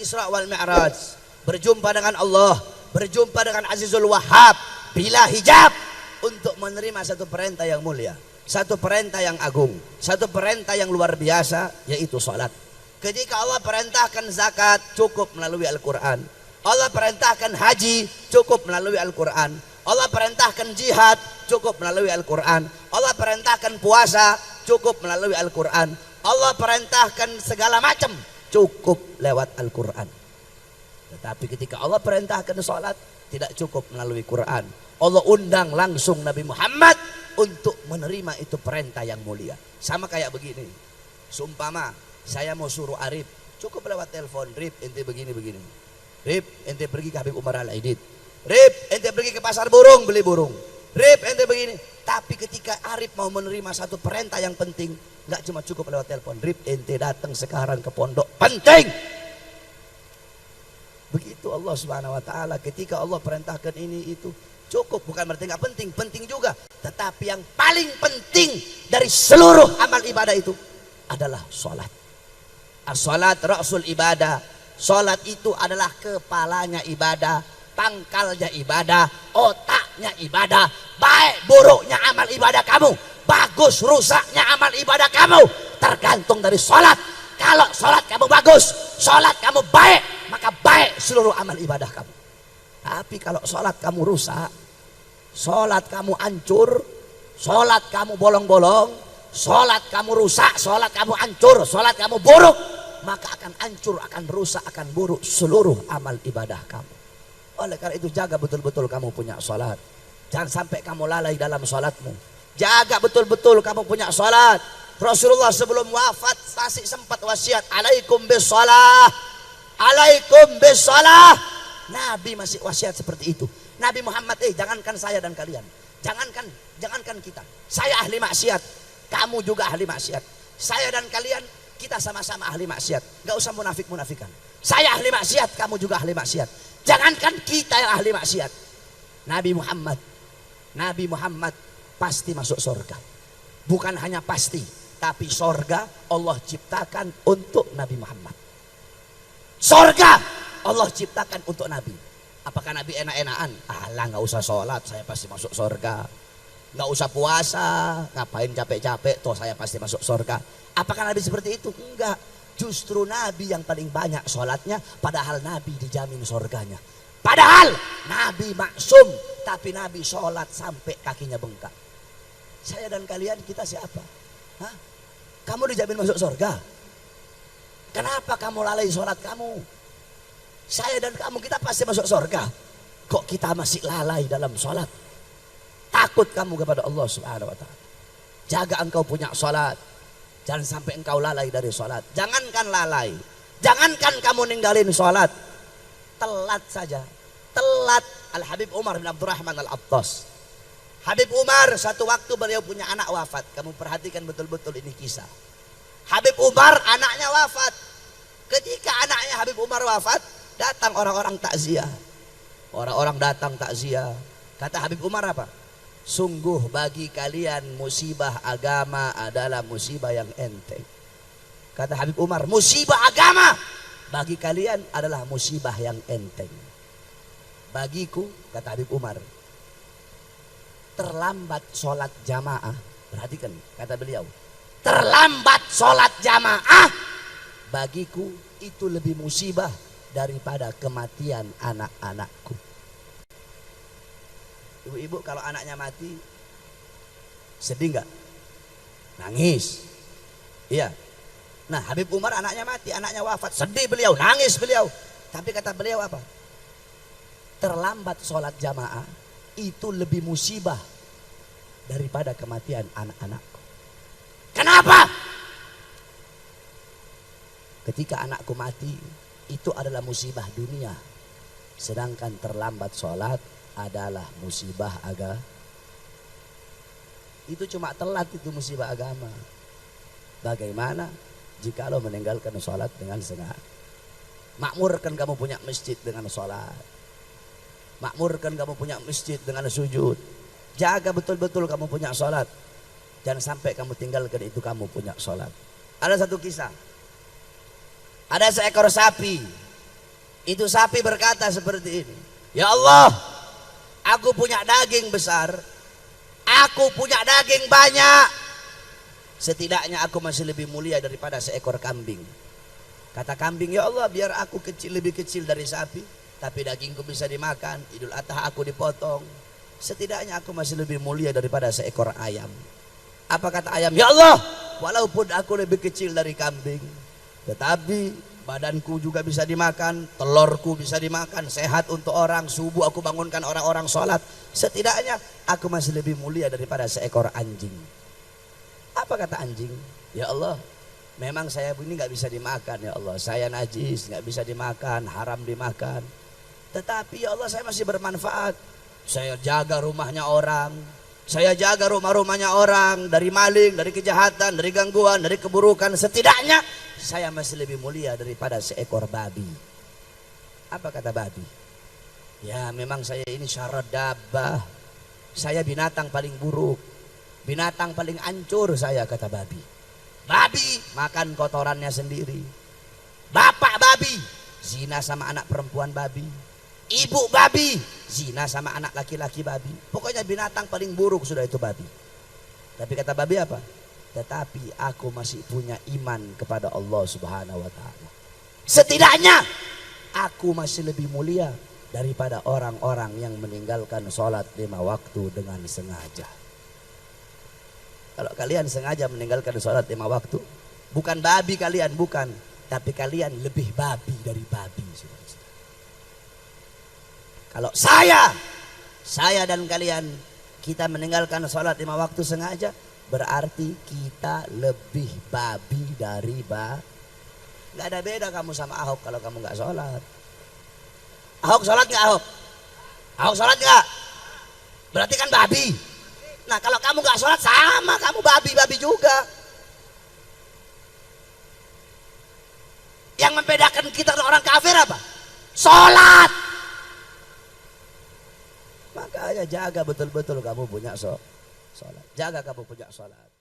Isra wal Mi'raj, berjumpa dengan Allah, berjumpa dengan Azizul Wahhab bila hijab, untuk menerima satu perintah yang mulia, satu perintah yang agung, satu perintah yang luar biasa, yaitu salat. Ketika Allah perintahkan zakat, cukup melalui Al-Quran. Allah perintahkan haji, cukup melalui Al-Quran. Allah perintahkan jihad, cukup melalui Al-Quran. Allah perintahkan puasa, cukup melalui Al-Quran. Allah perintahkan segala macam, cukup lewat Al-Quran. Tetapi ketika Allah perintahkan sholat, tidak cukup melalui Quran. Allah undang langsung Nabi Muhammad untuk menerima itu perintah yang mulia. Sama kayak begini, seumpama saya mau suruh Arif, cukup lewat telepon, Rip ente begini-begini, Rip ente pergi ke Habib Umar Al-Aidid, Rip ente pergi ke pasar burung beli burung, Rip ente begini. Tapi ketika Arif mau menerima satu perintah yang penting, nggak cuma cukup lewat telepon, Rip ente datang sekarang ke pondok, penting. Begitu Allah Subhanahu wa taala, ketika Allah perintahkan ini itu cukup, bukan berarti nggak penting, penting juga. Tetapi yang paling penting dari seluruh amal ibadah itu adalah sholat. As-sholat ra'sul ibadah. Sholat itu adalah kepalanya ibadah, pangkalnya ibadah, otaknya ibadah. Baik buruknya amal ibadah kamu, bagus rusaknya amal ibadah kamu, tergantung dari sholat. Kalau sholat kamu bagus, sholat kamu baik, maka baik seluruh amal ibadah kamu. Tapi kalau sholat kamu rusak, sholat kamu hancur, sholat kamu bolong-bolong, sholat kamu rusak, sholat kamu hancur, sholat kamu buruk, maka akan hancur, akan rusak, akan buruk seluruh amal ibadah kamu. Oleh karena itu jaga betul-betul kamu punya sholat. Jangan sampai kamu lalai dalam sholatmu. Jaga betul-betul kamu punya sholat. Rasulullah sebelum wafat masih sempat wasiat, alaikum bisalah, alaikum bisalah. Nabi masih wasiat seperti itu. Nabi Muhammad, jangankan saya dan kalian, jangankan kita, saya ahli maksiat, kamu juga ahli maksiat. Saya dan kalian, kita sama-sama ahli maksiat. Gak usah munafik-munafikan. Saya ahli maksiat, kamu juga ahli maksiat. Jangankan kita yang ahli maksiat, Nabi Muhammad pasti masuk surga. Bukan hanya pasti, tapi surga Allah ciptakan untuk Nabi Muhammad. Surga Allah ciptakan untuk Nabi. Apakah Nabi enak-enakan? Alah, nggak usah sholat, saya pasti masuk surga. Nggak usah puasa, ngapain capek-capek, toh saya pasti masuk surga. Apakah Nabi seperti itu? Enggak. Justru Nabi yang paling banyak sholatnya, padahal Nabi dijamin surganya. Padahal Nabi maksum, tapi Nabi sholat sampai kakinya bengkak. Saya dan kalian, kita siapa? Hah? Kamu dijamin masuk surga? Kenapa kamu lalai sholat kamu? Saya dan kamu, kita pasti masuk surga. Kok kita masih lalai dalam sholat? Takut kamu kepada Allah Subhanahu wa ta'ala. Jaga engkau punya sholat. Jangan sampai engkau lalai dari sholat. Jangankan lalai, jangankan kamu ninggalin sholat, telat saja. Telat. Al-Habib Umar bin Abdurrahman Al-Attas. Habib Umar satu waktu beliau punya anak wafat. Kamu perhatikan betul-betul ini kisah. Habib Umar anaknya wafat. Ketika anaknya Habib Umar wafat, datang orang-orang takziah. Orang-orang datang takziah. Kata Habib Umar apa? Sungguh bagi kalian musibah agama adalah musibah yang enteng. Kata Habib Umar, musibah agama bagi kalian adalah musibah yang enteng. Bagiku, kata Habib Umar, terlambat sholat jamaah. Perhatikan kata beliau, terlambat sholat jamaah bagiku itu lebih musibah daripada kematian anak-anakku. Ibu-ibu kalau anaknya mati sedih nggak? Nangis. Iya. Nah, Habib Umar anaknya mati, anaknya wafat, sedih beliau, nangis beliau. Tapi kata beliau apa? Terlambat sholat jamaah itu lebih musibah daripada kematian anak-anakku. Kenapa? Ketika anakku mati, itu adalah musibah dunia. Sedangkan terlambat sholat adalah musibah agama. Itu cuma telat, itu musibah agama. Bagaimana jika lo meninggalkan sholat dengan sengaja? Makmurkan kamu punya masjid dengan sholat. Makmurkan kamu punya masjid dengan sujud. Jaga betul-betul kamu punya sholat. Jangan sampai kamu tinggalkan itu kamu punya sholat. Ada satu kisah. Ada seekor sapi Itu sapi berkata seperti ini, ya Allah, aku punya daging besar, aku punya daging banyak, setidaknya aku masih lebih mulia daripada seekor kambing. Kata kambing, ya Allah, biar aku lebih kecil dari sapi, tapi dagingku bisa dimakan, Idul Adha aku dipotong, setidaknya aku masih lebih mulia daripada seekor ayam. Apa kata ayam? Ya Allah, walaupun aku lebih kecil dari kambing, tetapi badanku juga bisa dimakan, telurku bisa dimakan, sehat untuk orang, subuh aku bangunkan orang-orang sholat, setidaknya aku masih lebih mulia daripada seekor anjing. Apa kata anjing? Ya Allah, memang saya ini nggak bisa dimakan, ya Allah, saya najis, nggak bisa dimakan, haram dimakan, tetapi ya Allah, saya masih bermanfaat. Saya jaga rumahnya orang, saya jaga rumah-rumahnya orang dari maling, dari kejahatan, dari gangguan, dari keburukan, setidaknya saya masih lebih mulia daripada seekor babi. Apa kata babi? Ya memang saya ini syarat dabah, saya binatang paling buruk, binatang paling hancur saya, kata babi. Babi makan kotorannya sendiri, bapak babi zina sama anak perempuan babi, ibu babi zina sama anak laki-laki babi, pokoknya binatang paling buruk sudah itu babi. Tapi kata babi apa? Tetapi aku masih punya iman kepada Allah Subhanahu wa Ta'ala, setidaknya aku masih lebih mulia daripada orang-orang yang meninggalkan sholat 5 waktu dengan sengaja. Kalau kalian sengaja meninggalkan sholat 5 waktu, bukan babi kalian, bukan, tapi kalian lebih babi dari babi. Kalau saya dan kalian, kita meninggalkan sholat 5 waktu sengaja, berarti kita lebih babi dari Gak ada beda kamu sama Ahok kalau kamu gak sholat. Ahok sholat gak Ahok? Ahok sholat gak? Berarti kan babi. Nah kalau kamu gak sholat sama kamu babi-babi juga. Yang membedakan kita dengan orang kafir apa? Sholat. Makanya jaga betul-betul kamu punya sholat. Jaga kamu punya sholat.